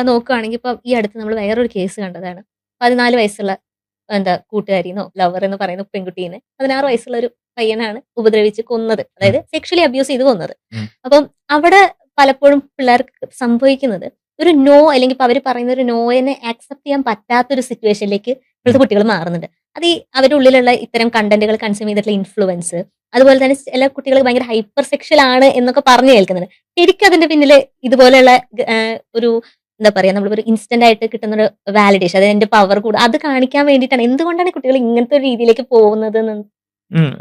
നോക്കുകയാണെങ്കിൽ ഇപ്പം ഈ അടുത്ത് നമ്മൾ വേറൊരു കേസ് കണ്ടതാണ്. 14 വയസ്സുള്ള കൂട്ടുകാരിന്നോ, ലവർ എന്ന് പറയുന്ന പെൺകുട്ടീനെ 16 വയസ്സുള്ള ഒരു പയ്യനാണ് ഉപദ്രവിച്ച് കൊന്നത്. ഉം, അതായത് സെക്ഷലി അബ്യൂസ് ചെയ്ത് കൊന്നത്. ഉം, അപ്പം അവിടെ പലപ്പോഴും പിള്ളേർക്ക് സംഭവിക്കുന്നത് ഒരു നോ അല്ലെങ്കിൽ ഇപ്പൊ അവര് പറയുന്ന ഒരു നോയെ ആക്സെപ്റ്റ് ചെയ്യാൻ പറ്റാത്തൊരു സിറ്റുവേഷനിലേക്ക് ഉം, ഇപ്പോഴത്തെ കുട്ടികൾ മാറുന്നുണ്ട്. അത് ഈ അവരുടെ ഉള്ളിലുള്ള ഇത്തരം കണ്ടന്റുകൾ കൺസ്യൂം ചെയ്തിട്ടുള്ള ഇൻഫ്ലുവൻസ്, അതുപോലെ തന്നെ ചില കുട്ടികൾ ഭയങ്കര ഹൈപ്പർ സെക്ഷൽ ആണ് എന്നൊക്കെ പറഞ്ഞു കേൾക്കുന്നുണ്ട്. ശരിക്കും അതിന്റെ പിന്നില് ഇതുപോലെയുള്ള ഒരു എന്താ പറയാ നമ്മളിപ്പോ ഒരു ഇൻസ്റ്റന്റ് ആയിട്ട് കിട്ടുന്ന ഒരു വാലിഡേഷൻ, അതായത് എന്റെ പവർ കൂടുക അത് കാണിക്കാൻ വേണ്ടിയിട്ടാണ്. എന്തുകൊണ്ടാണ് കുട്ടികൾ ഇങ്ങനത്തെ ഒരു രീതിയിലേക്ക് പോകുന്നത് എന്ന്? ഉം,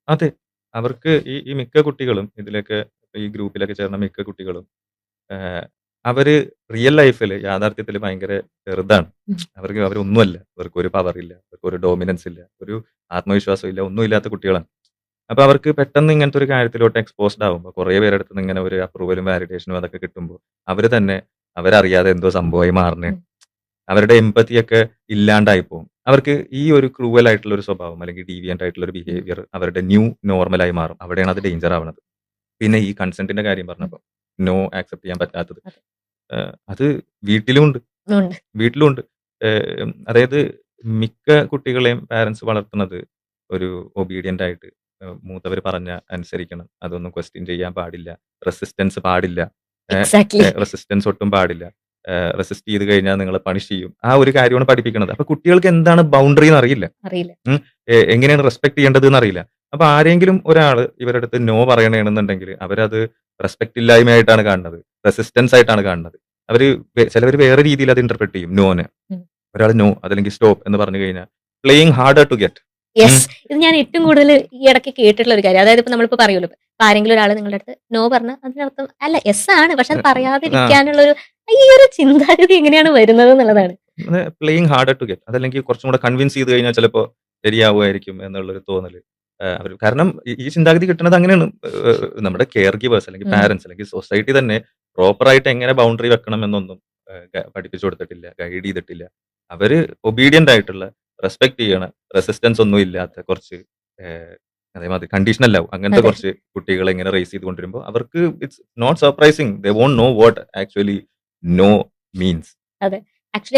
അതെ. അവർക്ക് ഈ മിക്ക കുട്ടികളും ഇതിലൊക്കെ ഈ ഗ്രൂപ്പിലൊക്കെ ചേർന്ന മിക്ക കുട്ടികളും ഏഹ്, അവര് റിയൽ ലൈഫില് യാഥാർത്ഥ്യത്തില് ഭയങ്കര ചെറുതാണ്. ഉം. അവരൊന്നുമല്ല. അവർക്കൊരു പവറില്ല. അവർക്കൊരു ഡോമിനൻസ് ഇല്ല. ഒരു ആത്മവിശ്വാസം ഇല്ല. ഒന്നും ഇല്ലാത്ത കുട്ടികളാണ്. അപ്പൊ അവർക്ക് പെട്ടെന്ന് ഇങ്ങനത്തെ ഒരു കാര്യത്തിലോട്ട് എക്സ്പോസ്ഡ് ആവുമ്പോ കുറേ പേരുടെ അടുത്തുനിന്ന് ഇങ്ങനെ ഒരു അപ്രൂവലും വാലിഡേഷനും അതൊക്കെ കിട്ടുമ്പോ അവര് തന്നെ അവരറിയാതെ എന്തോ സംഭവമായി മാറുന്നതാണ്. ഉം. അവരുടെ എമ്പത്തിയൊക്കെ ഇല്ലാണ്ടായി പോകും. അവർക്ക് ഈ ഒരു ക്രൂവൽ ആയിട്ടുള്ള ഒരു സ്വഭാവം അല്ലെങ്കിൽ ഡീവിയന്റ് ആയിട്ടുള്ള ഒരു ഉം. ബിഹേവിയർ അവരുടെ ന്യൂ നോർമലായി മാറും. അവിടെയാണ് അത് ഡേഞ്ചർ ആവുന്നത്. പിന്നെ ഈ കൺസെന്റിന്റെ കാര്യം ഉം. പറഞ്ഞപ്പോ നോ ആക്സെപ്റ്റ് ചെയ്യാൻ പറ്റാത്തത്. അതെ. അത് വീട്ടിലുമുണ്ട്. ഉണ്ട്. വീട്ടിലുമുണ്ട്. അതായത് മിക്ക കുട്ടികളെയും പാരന്റ്സ് വളർത്തുന്നത് ഒരു ഒബീഡിയന്റ് ആയിട്ട് മൂത്തവര് പറഞ്ഞ അനുസരിക്കണം. അതൊന്നും ക്വസ്റ്റ്യൻ ചെയ്യാൻ പാടില്ല. റെസിസ്റ്റൻസ് പാടില്ല. എക്സാക്ട്ലി. റെസിസ്റ്റൻസ് ഒട്ടും പാടില്ല. റെസിസ്റ്റ് ചെയ്ത് കഴിഞ്ഞാൽ നിങ്ങളെ പണിഷ് ചെയ്യും. ആ ഒരു കാര്യമാണ് പഠിപ്പിക്കുന്നത്. അപ്പൊ കുട്ടികൾക്ക് എന്താണ് ബൗണ്ടറി എന്ന് അറിയില്ല. അറിയില്ല. ഉം. എങ്ങനെയാണ് റെസ്പെക്ട് ചെയ്യേണ്ടത് എന്നറിയില്ല. അപ്പൊ ആരെങ്കിലും ഒരാള് ഇവരുടെ അടുത്ത് നോ പറയണേണെന്നുണ്ടെങ്കിൽ അവരത് റെസ്പെക്ട് ഇല്ലായ്മയായിട്ടാണ് കാണുന്നത്. റെസിസ്റ്റൻസ് ആയിട്ടാണ് കാണുന്നത്. ചിലവര് വേറെ രീതിയിൽ അത് ഇന്റർപ്രറ്റ് ചെയ്യും നോനെ. ഉം. ഒരാൾ നോ അതല്ലെങ്കിൽ സ്റ്റോപ്പ് എന്ന് പറഞ്ഞു കഴിഞ്ഞാൽ playing harder to get. Yes. ഇത് ഞാൻ ഏറ്റവും കൂടുതൽ ഈ ഇടയ്ക്ക് കേട്ടിട്ടുള്ള ഒരു കാര്യം. അതായത് ഇപ്പൊ നമ്മളിപ്പോ പറയുമല്ലോ, ഇപ്പൊ ആരെങ്കിലും ഒരാൾ നിങ്ങളുടെ അടുത്ത് നോ പറഞ്ഞാൽ അതിനർത്ഥം അല്ല യെസ് ആണ്, പക്ഷെ അത് പറയാതിരിക്കാനുള്ള ഈ ഒരു ചിന്താഗതി എങ്ങനെയാണ് വരുന്നത് എന്നുള്ളതാണ്. പ്ലേയിങ് ഹാർഡർ ടു ഗെറ്റ് അതല്ലെങ്കിൽ കുറച്ചും കൂടെ കൺവിൻസ് ചെയ്ത് കഴിഞ്ഞാൽ ചിലപ്പോൾ ശരിയാവുമായിരിക്കും എന്നുള്ളൊരു തോന്നല്. അവർ കാരണം ഈ ചിന്താഗതി കിട്ടുന്നത് അങ്ങനെയാണ്. നമ്മുടെ കെയർ ഗിവേഴ്സ് അല്ലെങ്കിൽ ഉം. പാരന്റ്സ് അല്ലെങ്കിൽ സൊസൈറ്റി തന്നെ പ്രോപ്പർ ആയിട്ട് എങ്ങനെ ബൗണ്ടറി വെക്കണം എന്നൊന്നും പഠിപ്പിച്ചു കൊടുത്തിട്ടില്ല, ഗൈഡ് ചെയ്തിട്ടില്ല. അവര് ഒബീഡിയന്റ് ആയിട്ടുള്ള റെസ്പെക്ട് ചെയ്യണ റെസിസ്റ്റൻസ് ഒന്നും ഇല്ലാത്ത കുറച്ച് അതേമാതിരി കണ്ടീഷണൽ ലവ് അങ്ങനത്തെ അതെ. കുറച്ച് കുട്ടികളെ ഇങ്ങനെ റേസ് ചെയ്ത് കൊണ്ടുവരുമ്പോൾ അവർക്ക് it's not surprising they won't know what actually no means. അതെ. ആക്ച്വലി